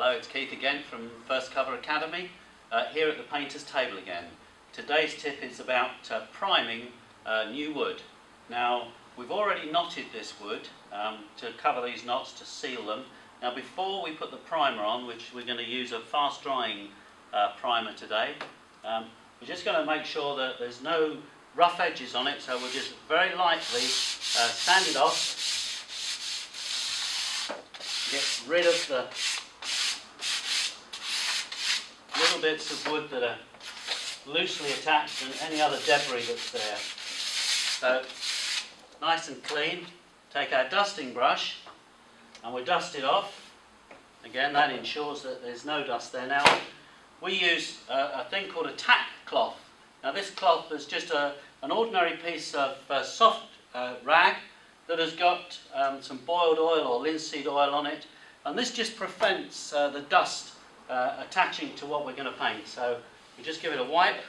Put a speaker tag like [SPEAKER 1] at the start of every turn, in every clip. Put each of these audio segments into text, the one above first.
[SPEAKER 1] Hello, it's Keith again from First Cover Academy, here at the painter's table again. Today's tip is about priming new wood. Now, we've already knotted this wood to cover these knots to seal them. Now, before we put the primer on, which we're going to use a fast drying primer today, we're just going to make sure that there's no rough edges on it, so we'll just very lightly sand it off. Get rid of the little bits of wood that are loosely attached and any other debris that's there. So, nice and clean. Take our dusting brush and we dust it off. Again, that ensures that there's no dust there. Now, we use a thing called a tack cloth. Now, this cloth is just an ordinary piece of soft rag that has got some boiled oil or linseed oil on it, and this just prevents the dust attaching to what we're going to paint. So we just give it a wipe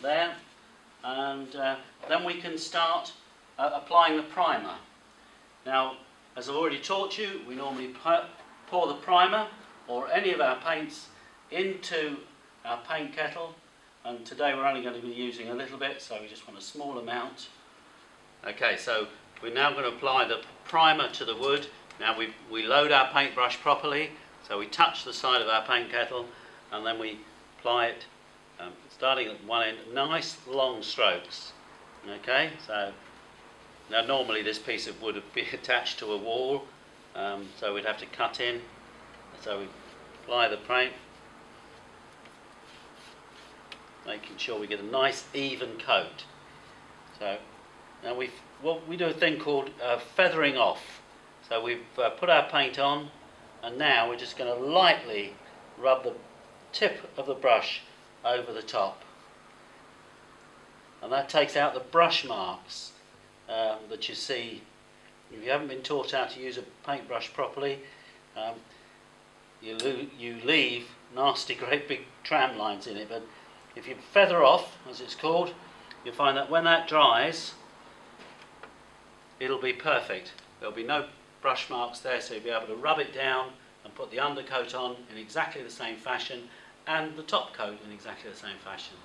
[SPEAKER 1] there, and then we can start applying the primer. Now, as I've already taught you, we normally pour the primer or any of our paints into our paint kettle, and today we're only going to be using a little bit, so we just want a small amount. Okay, so we're now going to apply the primer to the wood. Now we load our paintbrush properly, so we touch the side of our paint kettle and then we apply it starting at one end, nice long strokes. Okay, so now normally this piece of wood would be attached to a wall, so we'd have to cut in. So we apply the paint, making sure we get a nice even coat. So now we do a thing called feathering off. So we've put our paint on, and now we're just going to lightly rub the tip of the brush over the top, and that takes out the brush marks that you see. If you haven't been taught how to use a paintbrush properly, you leave nasty great big tram lines in it. But if you feather off, as it's called, you'll find that when that dries, it'll be perfect. There'll be no brush marks there, so you'll be able to rub it down and put the undercoat on in exactly the same fashion and the top coat in exactly the same fashion.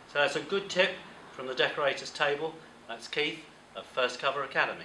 [SPEAKER 1] So that's a good tip from the decorator's table. That's Keith of First Cover Academy.